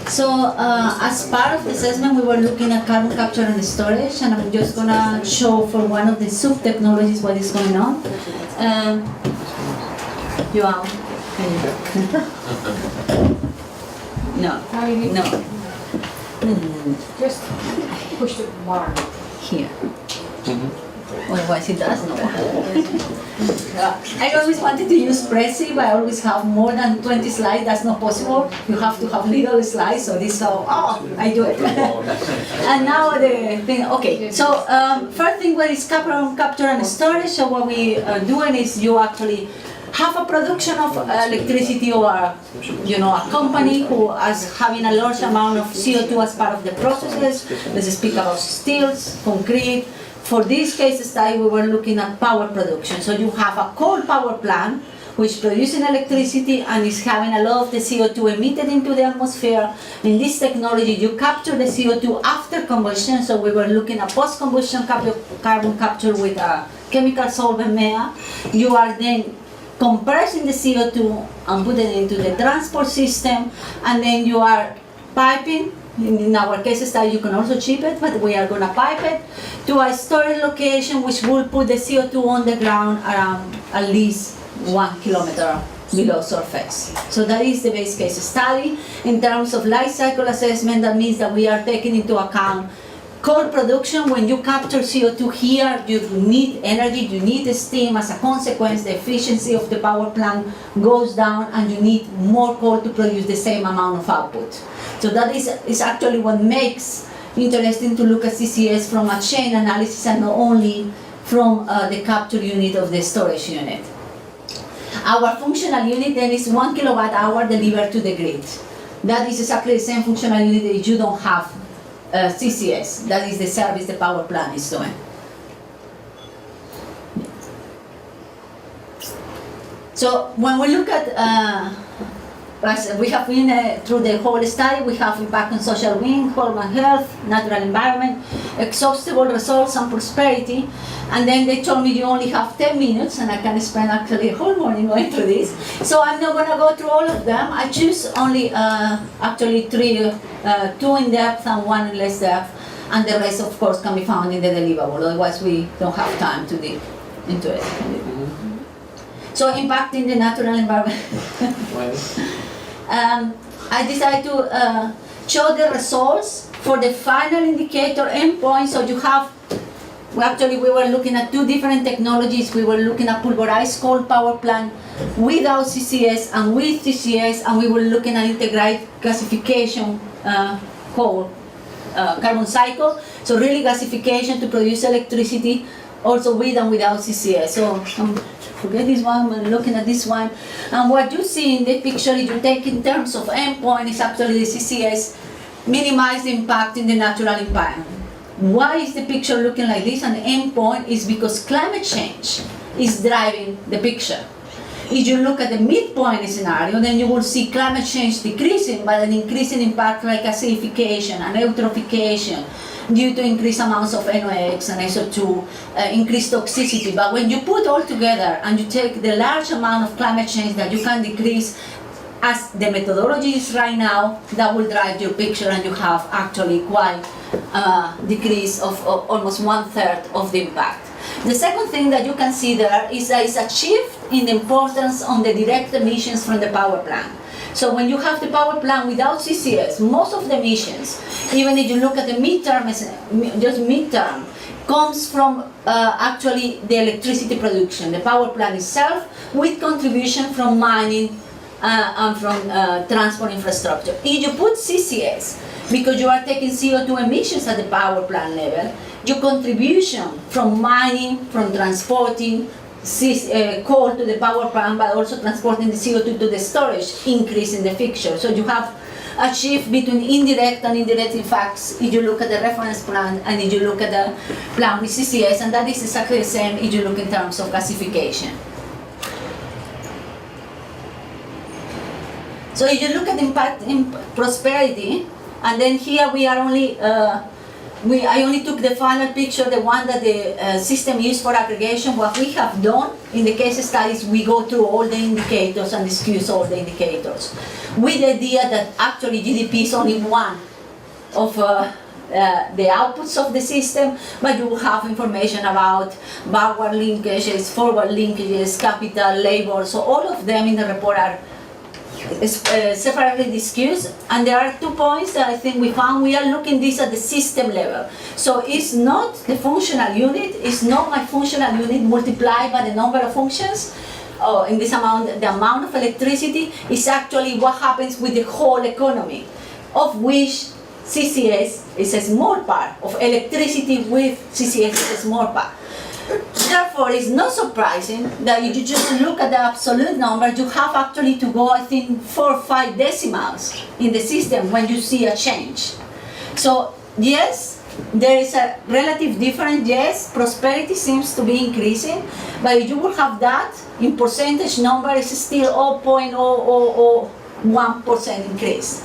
So as part of the assessment, we were looking at carbon capture and storage, and I'm just gonna show for one of the sub-technologies what is going on. Joao, can you? No, no. Just push the bar. Here. Otherwise it does not work. I always wanted to use Prezi, but I always have more than 20 slides. That's not possible. You have to have little slides, so this, I do it. And now the thing, okay. So first thing what is carbon capture and storage. So what we doing is you actually have a production of electricity or a company who is having a large amount of CO2 as part of the processes. Let's speak about steels, concrete. For this case study, we were looking at power production. So you have a coal power plant which produces electricity and is having a lot of the CO2 emitted into the atmosphere. In this technology, you capture the CO2 after combustion. So we were looking at post-combustion carbon capture with a chemical solvent MEA. You are then compressing the CO2 and putting it into the transport system, and then you are piping. In our case study, you can also ship it, but we are going to pipe it to a storage location which will put the CO2 on the ground around at least 1 kilometer below surface. So that is the base case study. In terms of life cycle assessment, that means that we are taking into account coal production. When you capture CO2 here, you need energy, you need steam. As a consequence, the efficiency of the power plant goes down and you need more coal to produce the same amount of output. So that is actually what makes interesting to look at CCS from a chain analysis and not only from the capture unit of the storage unit. Our functional unit then is 1 kilowatt hour delivered to the grid. That is exactly the same functional unit that you don't have CCS. That is the service the power plant is doing. So when we look at as we have been through the whole study, we have impact on social being, human health, natural environment, exhaustible results and prosperity. And then they told me you only have 10 minutes, and I can spend actually a whole morning going through this. So I'm not going to go through all of them. I choose only actually three, two in depth and one in less depth, and the rest of course can be found in the deliverable, otherwise we don't have time to dig into it. So impacting the natural environment. I decided to show the results for the final indicator endpoint. So you have, we were looking at two different technologies. We were looking at pulverized coal power plant without CCS and with CCS, and we were looking at integrated gasification coal carbon cycle. So really gasification to produce electricity also with and without CCS. So forget this one, we're looking at this one. And what you see in the picture, if you take in terms of endpoint, is actually the CCS minimize the impact in the natural environment. Why is the picture looking like this? And the endpoint is because climate change is driving the picture. If you look at the midpoint scenario, then you will see climate change decreasing, but an increasing impact like acidification and eutrophication, due to increased amounts of NOx and SO2, increased toxicity. But when you put all together and you take the large amount of climate change that you can decrease, as the methodology is right now, that will drive your picture, and you have actually quite a decrease of almost 1/3 of the impact. The second thing that you can see there is that it's a shift in the importance on the direct emissions from the power plant. So when you have the power plant without CCS, most of the emissions, even if you look at the midterm, just midterm, comes from actually the electricity production, the power plant itself, with contribution from mining and from transport infrastructure. If you put CCS, because you are taking CO2 emissions at the power plant level, your contribution from mining, from transporting coal to the power plant, but also transporting the CO2 to the storage, increase in the picture. So you have a shift between indirect and indirect effects if you look at the reference plant and if you look at the plant with CCS, and that is exactly the same if you look in terms of gasification. So if you look at impact in prosperity, and then here we are only I only took the final picture, the one that the system used for aggregation. What we have done in the case studies, we go through all the indicators and discuss all the indicators, with the idea that actually GDP is only one of the outputs of the system, but you have information about backward linkages, forward linkages, capital, labor, so all of them in the report are separately discussed. And there are 2 points that I think we found. We are looking this at the system level. So it's not the functional unit, it's not my functional unit multiplied by the number of functions. In this amount, the amount of electricity is actually what happens with the whole economy, of which CCS is a small part of electricity. With CCS is a small part. Therefore, it's not surprising that if you just look at the absolute number, you have actually to go, I think, 4 or 5 decimals in the system when you see a change. So yes, there is a relative difference. Yes, prosperity seems to be increasing, but if you will have that in percentage number, it's still 0.0001% increase.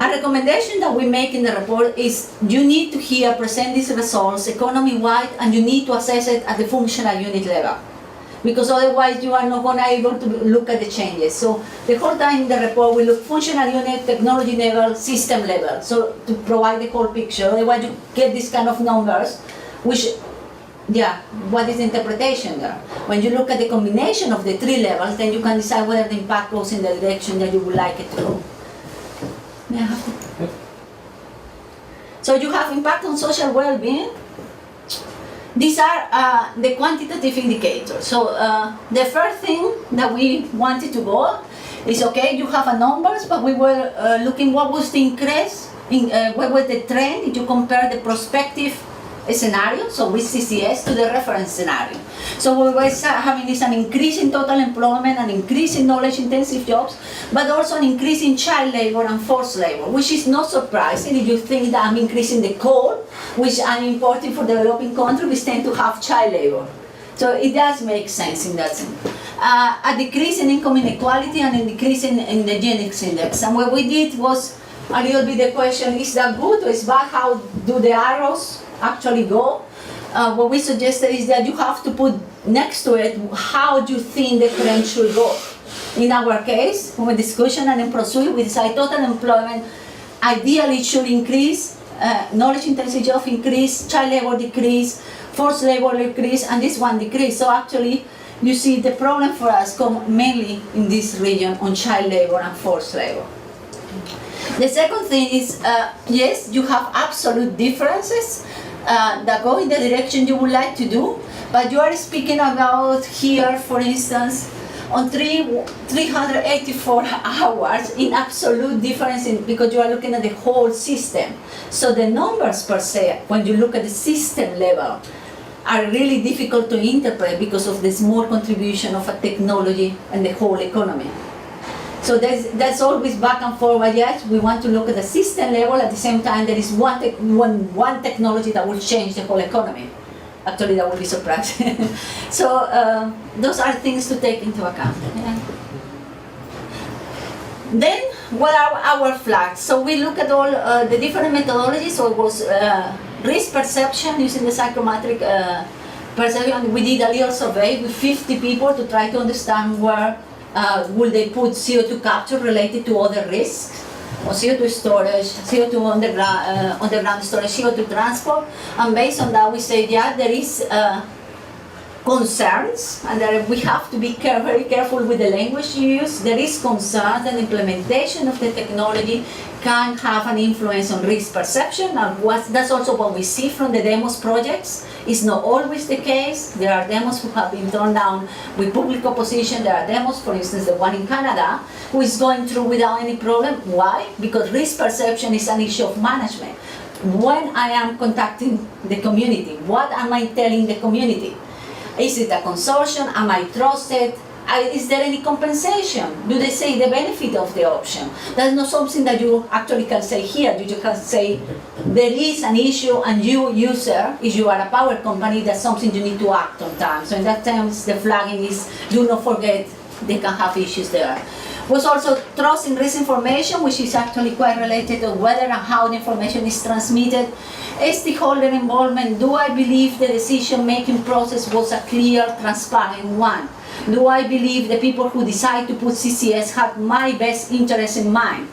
A recommendation that we make in the report is you need to here present these results economy-wide, and you need to assess it at the functional unit level, because otherwise you are not going to be able to look at the changes. So the whole time in the report we look functional unit, technology level, system level, so to provide the whole picture. Otherwise you get these kind of numbers, which, yeah, what is the interpretation there? When you look at the combination of the 3 levels, then you can decide whether the impact goes in the direction that you would like it to go. Yeah. So you have impact on social well-being. These are the quantitative indicators. So the first thing that we wanted to go is, okay, you have a numbers, but we were looking what was the increase, what was the trend if you compare the prospective scenario, so with CCS, to the reference scenario. So we were having this an increase in total employment, an increase in knowledge-intensive jobs, but also an increase in child labor and forced labor, which is not surprising if you think that I'm increasing the coal, which I'm importing for developing countries, we tend to have child labor. So it does make sense in that sense. A decrease in income inequality and a decrease in the Gini index. And what we did was a little bit the question, is that good or is bad? How do the arrows actually go? What we suggested is that you have to put next to it how do you think the trend should go. In our case, from a discussion and in pursuit, we decide total employment ideally should increase, knowledge intensive job increase, child labor decrease, forced labor decrease, and this one decrease. So actually, you see the problem for us come mainly in this region on child labor and forced labor. The second thing is, yes, you have absolute differences that go in the direction you would like to do, but you are speaking about here, for instance, on 384 hours in absolute difference because you are looking at the whole system. So the numbers per se, when you look at the system level, are really difficult to interpret because of the small contribution of a technology and the whole economy. So that's always back and forward. Yes, we want to look at the system level. At the same time, there is one technology that will change the whole economy. Actually, that would be surprising. So those are things to take into account. Yeah. Then, what are our flags? So we look at all the different methodologies. So it was risk perception using the psychometric perception. We did a little survey with 50 people to try to understand where will they put CO2 capture related to other risks, or CO2 storage, CO2 underground storage, CO2 transport. And based on that, we say, yeah, there is concerns, and that we have to be very careful with the language you use. There is concerns that implementation of the technology can have an influence on risk perception, and that's also what we see from the demos projects. It's not always the case. There are demos who have been turned down with public opposition. There are demos, for instance, the one in Canada, who is going through without any problem. Why? Because risk perception is an issue of management. When I am contacting the community, what am I telling the community? Is it a consortium? Am I trusted? Is there any compensation? Do they say the benefit of the option? That's not something that you actually can say here. You just can say there is an issue, and you, user, if you are a power company, that's something you need to act on time. So in that terms, the flagging is, do not forget they can have issues there. Was also trust in risk information, which is actually quite related to whether and how the information is transmitted. Stakeholder involvement, do I believe the decision-making process was a clear, transparent one? Do I believe the people who decide to put CCS had my best interest in mind?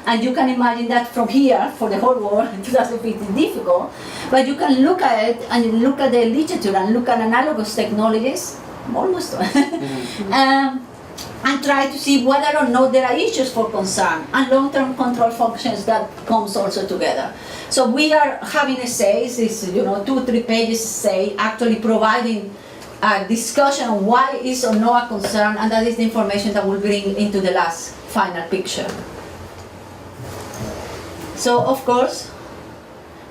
And you can imagine that from here, for the whole world, it doesn't be difficult, but you can look at it and look at the literature and look at analogous technologies, almost, and try to see whether or not there are issues for concern and long-term control functions that comes also together. So we are having essays, it's 2-3 pages essay, actually providing a discussion on why is or not a concern, and that is the information that we'll bring into the last final picture. So of course,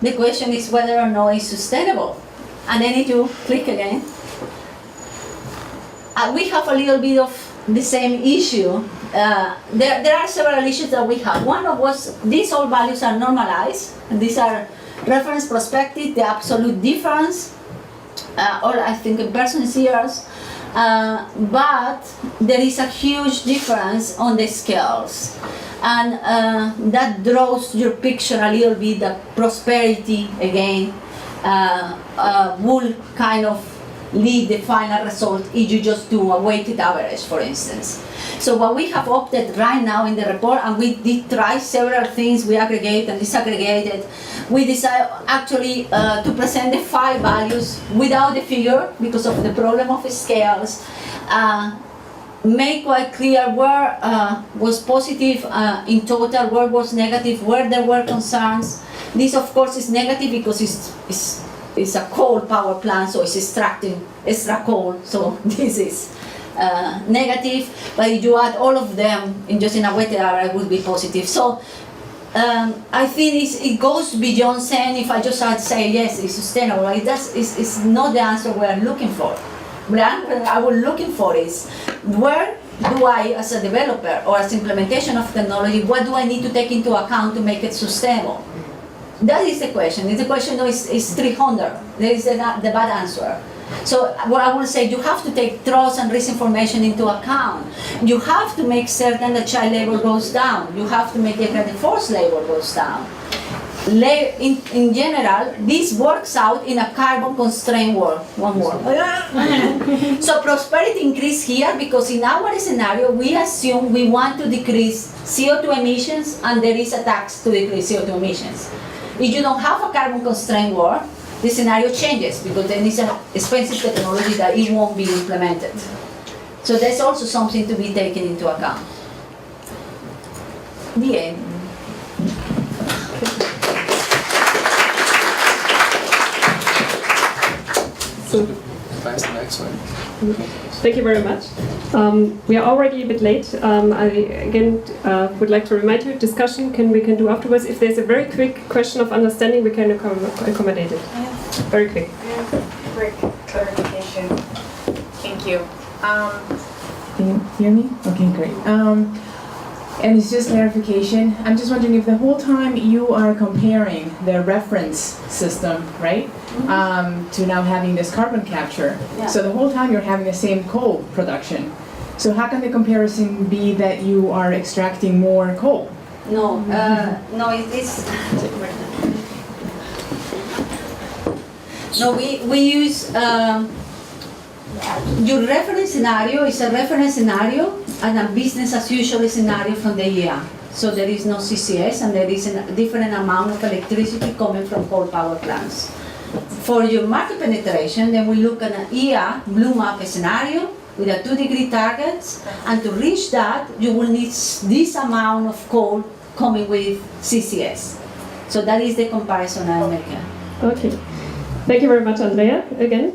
the question is whether or not it's sustainable. And I need to click again. We have a little bit of the same issue. There are several issues that we have. One of was these all values are normalized. And these are reference perspective, the absolute difference, or I think in person years. But there is a huge difference on the scales. And that draws your picture a little bit that prosperity, again, will kind of lead the final result if you just do a weighted average, for instance. So what we have opted right now in the report, and we did try several things, we aggregate and disaggregated, we decided actually to present the 5 values without the figure because of the problem of scales. Make quite clear where was positive in total, where was negative, where there were concerns. This of course is negative because it's a coal power plant, so it's extracting extra coal, so this is negative, but if you add all of them in a weighted average, it would be positive. So I think it goes beyond saying if I just say yes, it's sustainable. It's not the answer we're looking for. The answer I was looking for is where do I, as a developer or as implementation of technology, what do I need to take into account to make it sustainable? That is the question. If the question is 300, there is the bad answer. So what I will say, you have to take trust and risk information into account. You have to make certain that child labor goes down. You have to make certain that forced labor goes down. In general, this works out in a carbon-constrained world. One more. So prosperity increase here because in our scenario, we assume we want to decrease CO2 emissions and there is a tax to decrease CO2 emissions. If you don't have a carbon-constrained world, the scenario changes because then it's an expensive technology that it won't be implemented. So there's also something to be taken into account. The end. Advance the next one. Thank you very much. We are already a bit late. I again would like to remind you, discussion we can do afterwards. If there's a very quick question of understanding, we can accommodate it. Very quick. Quick clarification. Thank you. Can you hear me? Okay, great. And it's just clarification. I'm just wondering if the whole time you are comparing the reference system, right, to now having this carbon capture. Yeah. So the whole time you're having the same coal production. So how can the comparison be that you are extracting more coal? No, no, it is. No, we use your reference scenario is a reference scenario and a business as usual scenario from the EA. So there is no CCS and there is a different amount of electricity coming from coal power plants. For your market penetration, then we look at an EA blue map scenario with a 2-degree targets, and to reach that, you will need this amount of coal coming with CCS. So that is the comparison I'm making. Okay. Thank you very much, Andrea, again.